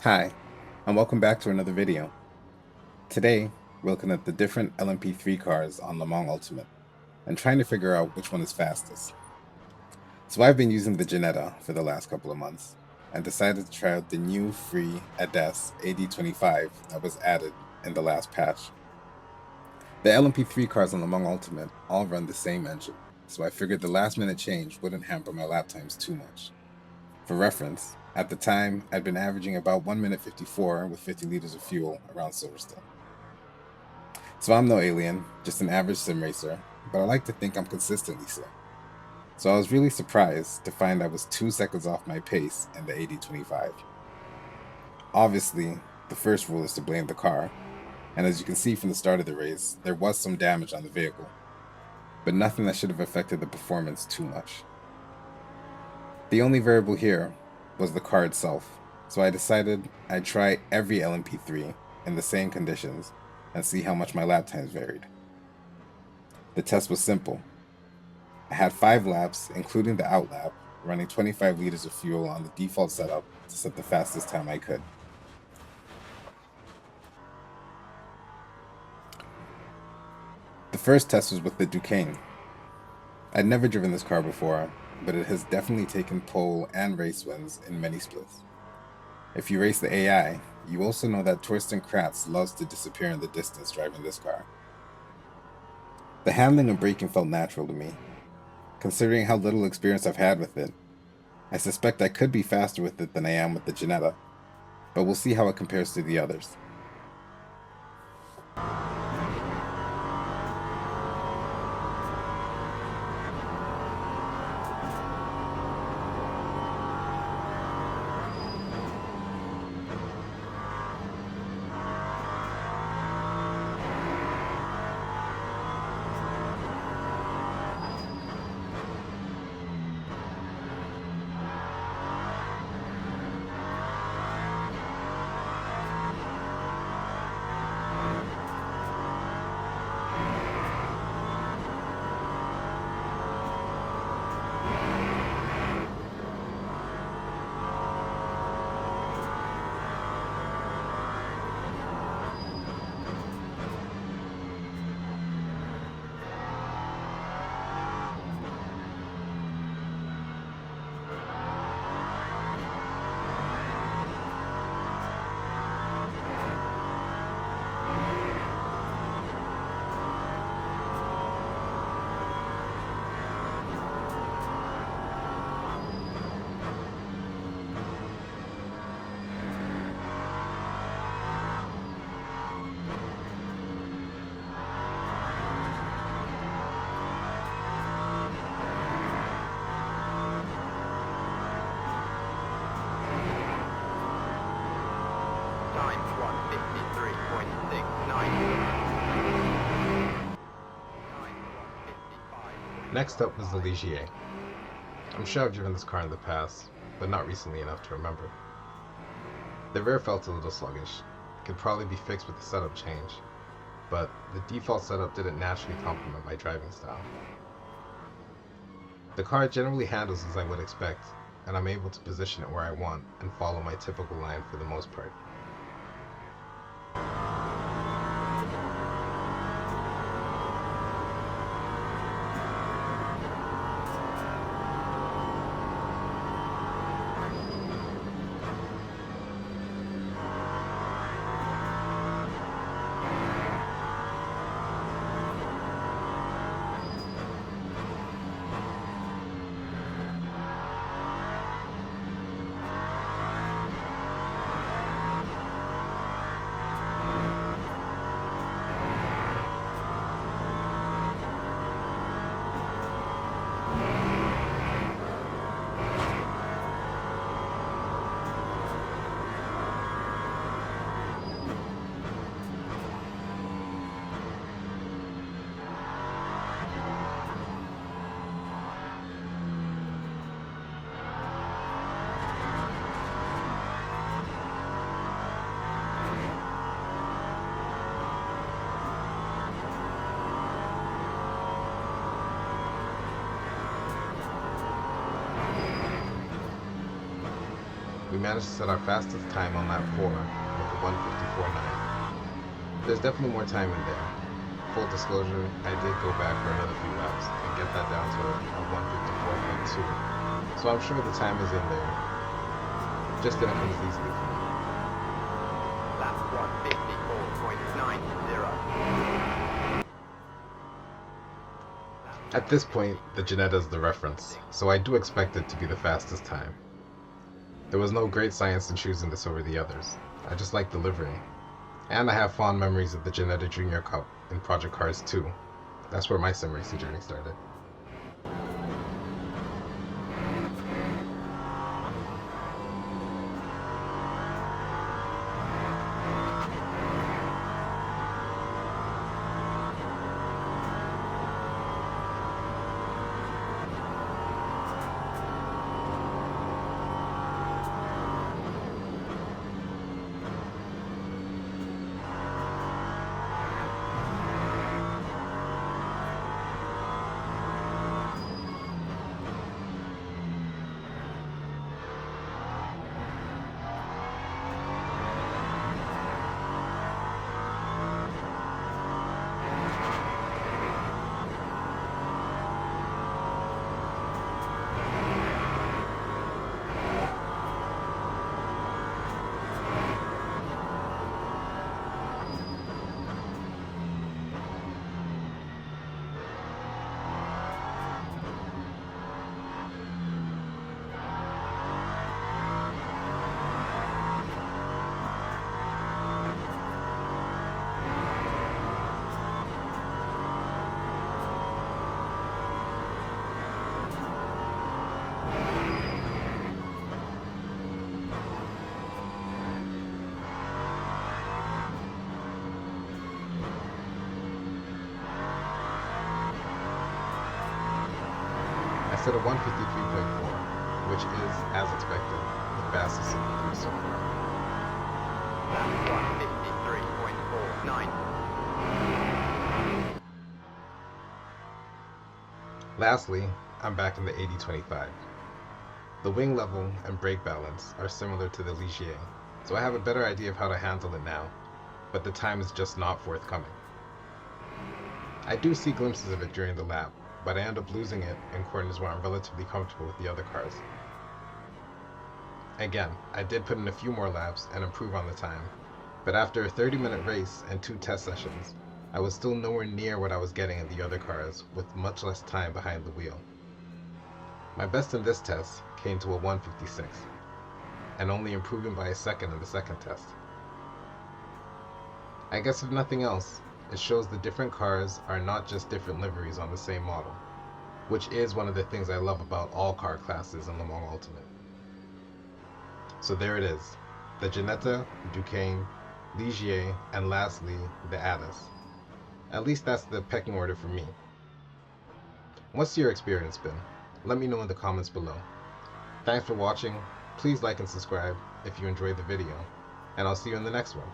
Hi, and welcome back to another video. Today, we're looking at the different LMP3 cars on Le Mans Ultimate and trying to figure out which one is fastest. So I've been using the Ginetta for the last couple of months and decided to try out the new free Adess AD25 that was added in the last patch. The LMP3 cars on Le Mans Ultimate all run the same engine, so I figured the last minute change wouldn't hamper my lap times too much. For reference, at the time, I'd been averaging about 1 minute 54 with 50 liters of fuel around Silverstone. So I'm no alien, just an average sim racer, but I like to think I'm consistently so. So I was really surprised to find I was 2 seconds off my pace in the AD25. Obviously, the first rule is to blame the car, and as you can see from the start of the race, there was some damage on the vehicle, but nothing that should have affected the performance too much. The only variable here was the car itself, so I decided I'd try every LMP3 in the same conditions and see how much my lap times varied. The test was simple. I had 5 laps, including the out lap, running 25 liters of fuel on the default setup to set the fastest time I could. The first test was with the Duqueine. I'd never driven this car before, but it has definitely taken pole and race wins in many splits. If you race the AI, you also know that Torsten Kratz loves to disappear in the distance driving this car. The handling and braking felt natural to me. Considering how little experience I've had with it, I suspect I could be faster with it than I am with the Ginetta, but we'll see how it compares to the others. Next up was the Ligier. I'm sure I've driven this car in the past, but not recently enough to remember. The rear felt a little sluggish. It could probably be fixed with the setup change, but the default setup didn't naturally complement my driving style. The car generally handles as I would expect, and I'm able to position it where I want and follow my typical line for the most part. We managed to set our fastest time on lap 4 with a 1:54.9. There's definitely more time in there. Full disclosure, I did go back for another few laps and get that down to a 1:54.2. So I'm sure the time is in there. Just didn't come as easily for me. Lap 1:54.90. At this point, the Ginetta is the reference, so I do expect it to be the fastest time. There was no great science in choosing this over the others. I just like the livery. And I have fond memories of the Ginetta Junior Cup in Project Cars 2. That's where my sim racing journey started. I set a 1:53.4, which is, as expected, the fastest of the three so far. Lap 1:53.49. Lastly, I'm back in the AD25. The wing level and brake balance are similar to the Ligier, so I have a better idea of how to handle it now, but the time is just not forthcoming. I do see glimpses of it during the lap, but I end up losing it in corners where I'm relatively comfortable with the other cars. Again, I did put in a few more laps and improve on the time, but after a 30-minute race and 2 test sessions, I was still nowhere near what I was getting in the other cars with much less time behind the wheel. My best in this test came to a 1:56, and only improving by a second in the second test. I guess if nothing else, it shows the different cars are not just different liveries on the same model, which is one of the things I love about all car classes in Le Mans Ultimate. So there it is, the Ginetta, Duqueine, Ligier, and lastly, the Adess. At least that's the pecking order for me. What's your experience been? Let me know in the comments below. Thanks for watching, please like and subscribe if you enjoyed the video, and I'll see you in the next one.